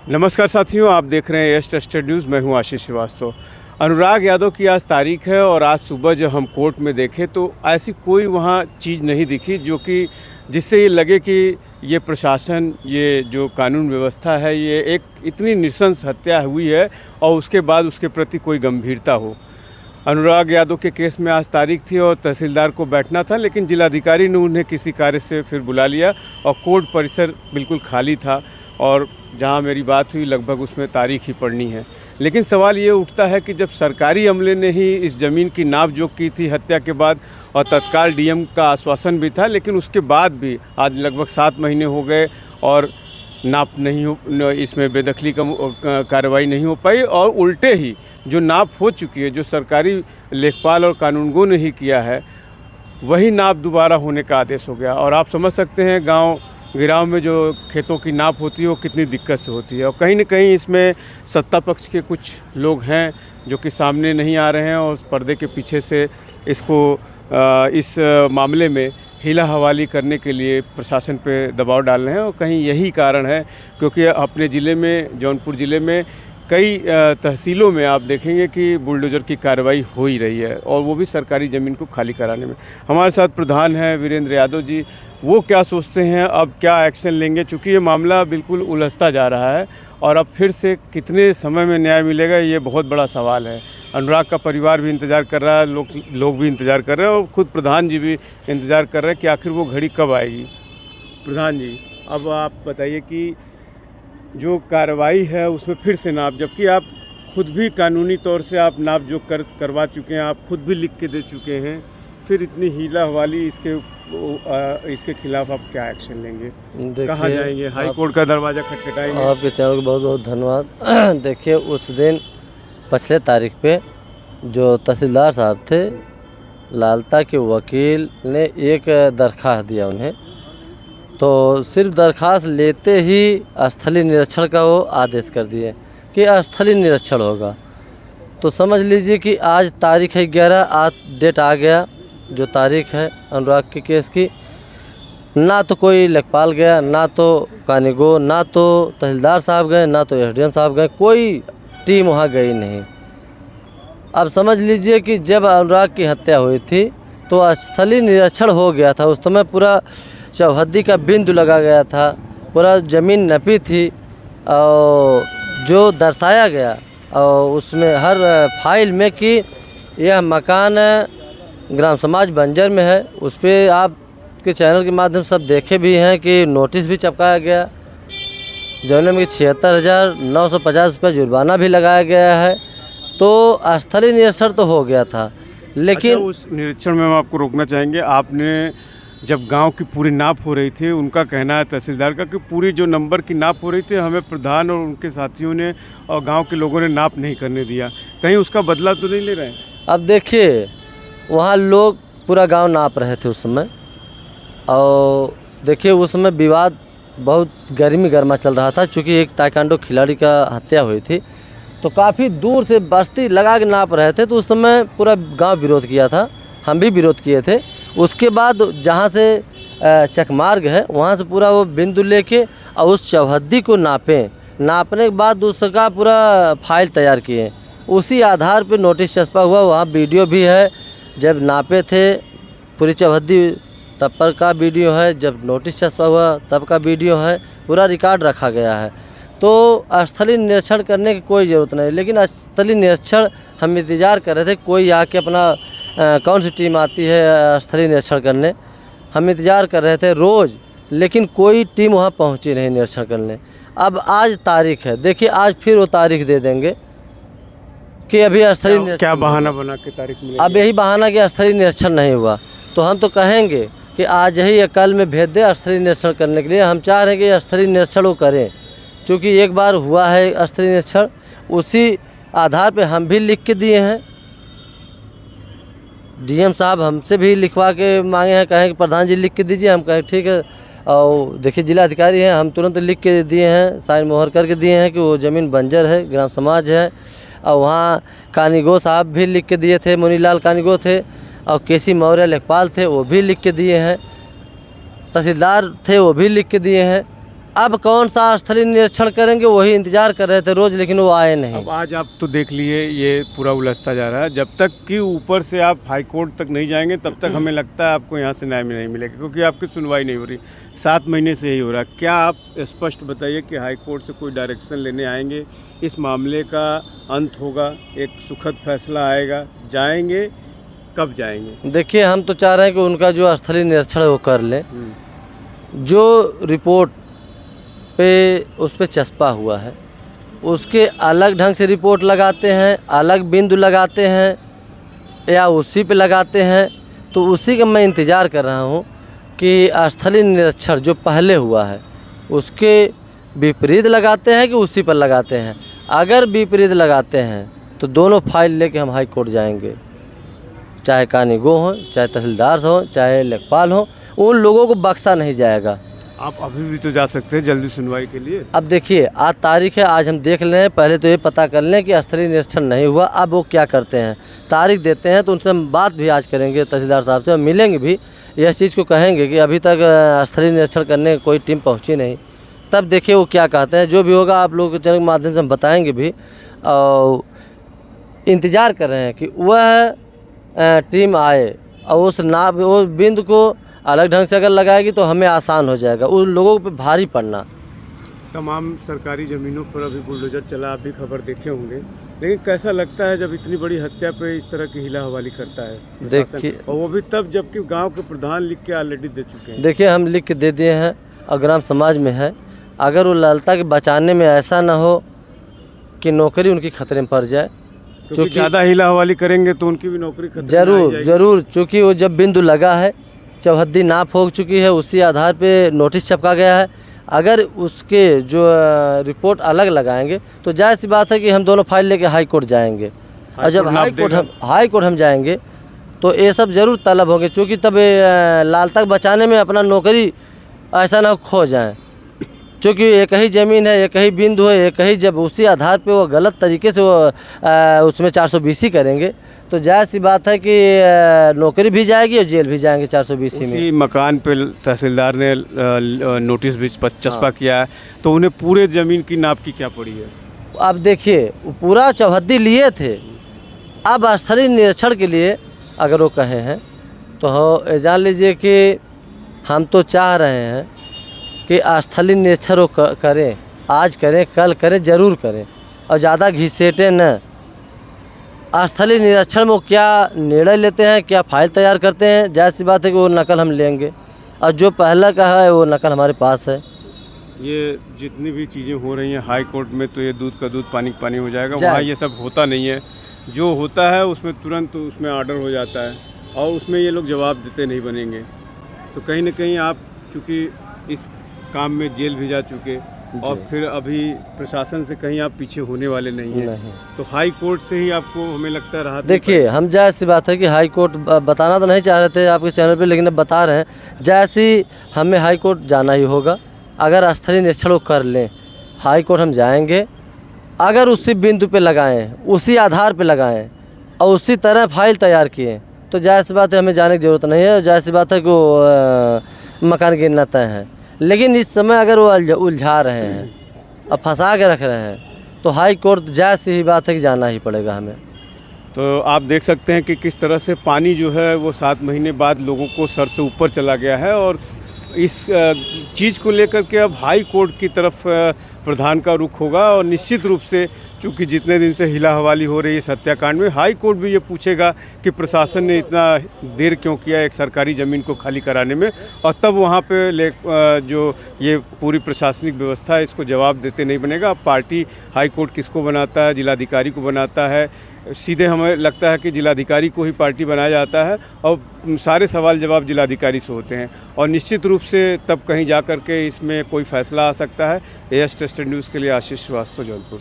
नमस्कार साथियों, आप देख रहे हैं यस ट्रस्टेड न्यूज़। मैं हूं आशीष श्रीवास्तव। अनुराग यादव की आज तारीख है और आज सुबह जब हम कोर्ट में देखे तो ऐसी कोई वहां चीज़ नहीं दिखी जो कि जिससे ये लगे कि ये प्रशासन, ये जो कानून व्यवस्था है, ये एक इतनी नृशंस हत्या हुई है और उसके बाद उसके प्रति कोई गंभीरता हो। अनुराग यादव के केस में आज तारीख थी और तहसीलदार को बैठना था, लेकिन जिलाधिकारी ने उन्हें किसी कार्य से फिर बुला लिया और कोर्ट परिसर बिल्कुल खाली था और जहां मेरी बात हुई लगभग उसमें तारीख ही पड़नी है। लेकिन सवाल ये उठता है कि जब सरकारी अमले ने ही इस ज़मीन की नाप जोख की थी हत्या के बाद और तत्काल डीएम का आश्वासन भी था, लेकिन उसके बाद भी आज लगभग 7 महीने हो गए और नाप नहीं हो, इसमें बेदखली का कार्रवाई नहीं हो पाई और उल्टे ही जो नाप हो चुकी है, जो सरकारी लेखपाल और कानूनगो ने ही किया है, वही नाप दोबारा होने का आदेश हो गया। और आप समझ सकते हैं गांव गिराव में जो खेतों की नाप होती है वो कितनी दिक्कत से होती है। और कहीं न कहीं इसमें सत्ता पक्ष के कुछ लोग हैं जो कि सामने नहीं आ रहे हैं और पर्दे के पीछे से इसको इस मामले में हीला हवाली करने के लिए प्रशासन पे दबाव डाल रहे हैं। और कहीं यही कारण है क्योंकि अपने ज़िले में, जौनपुर ज़िले में कई तहसीलों में आप देखेंगे कि बुलडोज़र की कार्रवाई हो ही रही है और वो भी सरकारी ज़मीन को खाली कराने में। हमारे साथ प्रधान हैं वीरेंद्र यादव जी। वो क्या सोचते हैं, अब क्या एक्शन लेंगे, चूँकि ये मामला बिल्कुल उलझता जा रहा है और अब फिर से कितने समय में न्याय मिलेगा, ये बहुत बड़ा सवाल है। अनुराग का परिवार भी इंतज़ार कर रहा है, लोग भी इंतज़ार कर रहे हैं और ख़ुद प्रधान जी भी इंतज़ार कर रहे हैं कि आखिर वो घड़ी कब आएगी। प्रधान जी, अब आप बताइए कि जो कार्रवाई है उसमें फिर से नाप, जबकि आप खुद भी कानूनी तौर से आप नाप जो करवा चुके हैं, आप खुद भी लिख के दे चुके हैं, फिर इतनी हीला हवाली इसके खिलाफ आप क्या एक्शन लेंगे, कहाँ जाएंगे, हाई कोर्ट का दरवाज़ा खटखटाएंगे? आपके चैनल को बहुत बहुत धन्यवाद। देखिए, उस दिन पिछले तारीख पे जो तहसीलदार साहब थे, लालता के वकील ने एक दरख्वास्त दिया उन्हें, तो सिर्फ दरख्वास्त लेते ही स्थलीय निरीक्षण का वो आदेश कर दिए कि स्थलीय निरीक्षण होगा। तो समझ लीजिए कि आज तारीख है 11, आज डेट आ गया जो तारीख है अनुराग के केस की। ना तो कोई लेखपाल गया, ना तो कानूनगो, ना तो तहसीलदार साहब गए, ना तो एसडीएम साहब गए, कोई टीम वहाँ गई नहीं। अब समझ लीजिए कि जब अनुराग की हत्या हुई थी तो स्थलीय निरीक्षण हो गया था। उस समय पूरा चौहद्दी का बिंदु लगा गया था, पूरा ज़मीन नपी थी और जो दर्शाया गया और उसमें हर फाइल में कि यह मकान ग्राम समाज बंजर में है। उस पर आपके चैनल के माध्यम से सब देखे भी हैं कि नोटिस भी चिपकाया गया, जौने में 76,950 रुपये जुर्माना भी लगाया गया है। तो स्थलीय निरीक्षण तो हो गया था, लेकिन अच्छा, उस निरीक्षण में हम आपको रोकना चाहेंगे। आपने जब गांव की पूरी नाप हो रही थी, उनका कहना है तहसीलदार का कि पूरी जो नंबर की नाप हो रही थी, हमें प्रधान और उनके साथियों ने और गांव के लोगों ने नाप नहीं करने दिया। कहीं उसका बदला तो नहीं ले रहे हैं? अब देखिए, वहाँ लोग पूरा गांव नाप रहे थे उस समय और देखिए उस समय विवाद बहुत गर्मा चल रहा था, चूँकि एक ताइक्वांडो खिलाड़ी का हत्या हुई थी तो काफ़ी दूर से बस्ती लगा के नाप रहे थे। तो उस समय पूरा गांव विरोध किया था, हम भी विरोध किए थे। उसके बाद जहाँ से चकमार्ग है वहाँ से पूरा वो बिंदु लेके और उस चौहद्दी को नापने के बाद उसका पूरा फाइल तैयार किए। उसी आधार पे नोटिस छपा हुआ, वहाँ वीडियो भी है, जब नापे थे पूरी चौहद्दी तब पर का वीडियो है, जब नोटिस छपा हुआ तब का वीडियो है, पूरा रिकॉर्ड रखा गया है। तो स्थलीय निरीक्षण करने की कोई ज़रूरत नहीं, लेकिन स्थलीय निरीक्षण हम इंतज़ार कर रहे थे कोई आके अपना कौन सी टीम आती है स्थलीय निरीक्षण करने, हम इंतज़ार कर रहे थे रोज़, लेकिन कोई टीम वहाँ पहुँची नहीं निरीक्षण करने। अब आज तारीख है, देखिए आज फिर वो तारीख दे देंगे कि अभी स्थलीय निरीक्षण। क्या बहाना बना के तारीख मिलेगी? अब यही बहाना कि स्थलीय निरीक्षण नहीं हुआ, तो हम तो कहेंगे कि आज ही या कल में भेज दे स्थलीय निरीक्षण करने के लिए। हम चाह रहे हैं कि स्थलीय निरीक्षण वो करें, क्योंकि एक बार हुआ है स्थलीय निरीक्षण, उसी आधार पे हम भी लिख के दिए हैं। डीएम साहब हमसे भी लिखवा के मांगे हैं, कहें कि प्रधान जी लिख के दीजिए, हम कहें ठीक है। और देखिए जिलाधिकारी हैं, हम तुरंत लिख के दिए हैं, साइन मोहर करके दिए हैं कि वो ज़मीन बंजर है, ग्राम समाज है। और वहाँ कानूनगो साहब भी लिख के दिए थे, मुनीलाल कानूनगो थे और केसी मौर्य लेखपाल थे, वो भी लिख के दिए हैं। तहसीलदार थे, वो भी लिख के दिए हैं। अब कौन सा स्थलीय निरीक्षण करेंगे, वही इंतजार कर रहे थे रोज, लेकिन वो आए नहीं। अब आज आप तो देख लिए ये पूरा उलझता जा रहा है। जब तक कि ऊपर से आप हाई कोर्ट तक नहीं जाएंगे तब तक हमें लगता है आपको यहाँ से न्याय नहीं मिलेगा, क्योंकि आपकी सुनवाई नहीं हो रही। 7 महीने से यही हो रहा है। क्या आप स्पष्ट बताइए कि हाई कोर्ट से कोई डायरेक्शन लेने आएंगे, इस मामले का अंत होगा, एक सुखद फैसला आएगा, जाएंगे, कब जाएंगे? देखिए, हम तो चाह रहे हैं कि उनका जो स्थलीय निरीक्षण है वो कर लें। जो रिपोर्ट पे उस पर चस्पा हुआ है उसके अलग ढंग से रिपोर्ट लगाते हैं, अलग बिंदु लगाते हैं या उसी पे लगाते हैं। तो उसी का मैं इंतज़ार कर रहा हूँ कि स्थलीय निरीक्षण जो पहले हुआ है उसके विपरीत लगाते हैं कि उसी पर लगाते हैं। अगर विपरीत लगाते हैं तो दोनों फाइल लेके हम हाई कोर्ट जाएंगे, चाहे कानीगो हो, चाहे तहसीलदार हो, चाहे लेखपाल हो, उन लोगों को बख्शा नहीं जाएगा। आप अभी भी तो जा सकते हैं जल्दी सुनवाई के लिए। अब देखिए, आज तारीख है, आज हम देख लें, पहले तो ये पता कर लें कि स्थलीय निरीक्षण नहीं हुआ, अब वो क्या करते हैं। तारीख देते हैं तो उनसे हम बात भी आज करेंगे, तहसीलदार साहब से मिलेंगे भी, यह चीज़ को कहेंगे कि अभी तक स्थलीय निरीक्षण करने कोई टीम पहुंची नहीं। तब देखिए वो क्या कहते हैं। जो भी होगा आप लोगों के चैनल के माध्यम से हम बताएँगे भी, और इंतज़ार कर रहे हैं कि वह टीम आए और वो बिंदु को अलग ढंग से अगर लगाएगी तो हमें आसान हो जाएगा, उन लोगों पे भारी पड़ना। तमाम सरकारी ज़मीनों पर अभी बुलडोजर चला, आप भी खबर देखे होंगे, लेकिन कैसा लगता है जब इतनी बड़ी हत्या पे इस तरह की हिला हवाली करता है? देखिए, और वो भी तब जबकि गांव के प्रधान लिख के ऑलरेडी दे चुके हैं। देखिए, हम लिख के दे दिए हैं और ग्राम समाज में है। अगर वो ललिता के बचाने में ऐसा ना हो कि नौकरी उनकी खतरे में पड़ जाए, क्योंकि ज़्यादा हिला हवाली करेंगे तो उनकी भी नौकरी खतरे में जरूर जरूर, चूँकि वो जब बिंदु लगा है, चौहद्दी नाप हो चुकी है, उसी आधार पे नोटिस छपका गया है। अगर उसके जो रिपोर्ट अलग लगाएंगे तो जायज़ सी बात है कि हम दोनों फाइल लेके हाई कोर्ट जाएंगे। और जब हाई कोर्ट हम जाएंगे तो ये सब ज़रूर तलब होंगे, चूँकि तब लाल तक बचाने में अपना नौकरी ऐसा ना खो जाए। चूँकि एक ही ज़मीन है, एक ही बिंदु है, एक ही, जब उसी आधार पे वो गलत तरीके से वो उसमें 420 करेंगे तो जायज़ सी बात है कि नौकरी भी जाएगी और जेल भी जाएंगे 420 में। उसी मकान पे तहसीलदार ने नोटिस भी चस्पा किया है, तो उन्हें पूरे ज़मीन की नाप की क्या पड़ी है? अब देखिए, वो पूरा चौहद्दी लिए थे, अब स्थलीय निरीक्षण के लिए अगर वो कहे हैं तो जान लीजिए कि हम तो चाह रहे हैं कि स्थलीय निरीक्षण करें, आज करें, कल करें, ज़रूर करें, और ज़्यादा घिसेटे न। स्थलीय निरीक्षण में वो क्या निर्णय लेते हैं, क्या फाइल तैयार करते हैं, जायज़ सी बात है कि वो नकल हम लेंगे, और जो पहला का है वो नकल हमारे पास है। ये जितनी भी चीज़ें हो रही हैं हाई कोर्ट में, तो ये दूध का दूध पानी का पानी हो जाएगा। वहाँ ये सब होता नहीं है। जो होता है उसमें तुरंत उसमें ऑर्डर हो जाता है और उसमें ये लोग जवाब देते नहीं बनेंगे। तो कहीं ना कहीं आप चूँकि इस काम में जेल भी जा चुके और फिर अभी प्रशासन से कहीं आप पीछे होने वाले नहीं हैं, तो हाई कोर्ट से ही आपको हमें लगता है राहत। देखिए, हम जायज़ सी बात है कि हाई कोर्ट बताना तो नहीं चाह रहे थे आपके चैनल पे, लेकिन अब बता रहे हैं, जैसे हमें हाई कोर्ट जाना ही होगा। अगर स्थलीय निरीक्षण कर लें, हाई कोर्ट हम जाएंगे। अगर उसी बिंदु पे लगाएं, उसी आधार पे लगाएं और उसी तरह फाइल तैयार किए तो जायज़ सी बात है हमें जाने की ज़रूरत नहीं है। जायज़ सी बात है कि वो मकान गिरना तय है। लेकिन इस समय अगर वो उलझा रहे हैं और फंसा के रख रहे हैं तो हाई कोर्ट जायज़ सी ही बात है कि जाना ही पड़ेगा हमें। तो आप देख सकते हैं कि किस तरह से पानी जो है वो 7 महीने बाद लोगों को सर से ऊपर चला गया है, और इस चीज़ को लेकर के अब हाई कोर्ट की तरफ प्रधान का रुख होगा। और निश्चित रूप से चूँकि जितने दिन से हिला हवाली हो रही है इस हत्याकांड में, हाई कोर्ट भी ये पूछेगा कि प्रशासन ने इतना देर क्यों किया एक सरकारी ज़मीन को खाली कराने में, और तब वहाँ पे जो ये पूरी प्रशासनिक व्यवस्था है इसको जवाब देते नहीं बनेगा। अब पार्टी हाई कोर्ट किसको बनाता है, जिलाधिकारी को बनाता है, सीधे हमें लगता है कि जिलाधिकारी को ही पार्टी बनाया जाता है और सारे सवाल जवाब जिलाधिकारी से होते हैं, और निश्चित रूप से तब कहीं जा कर के इसमें कोई फैसला आ सकता है। एएस ट्रस्टेड न्यूज़ के लिए आशीष श्रीवास्तव, जौनपुर।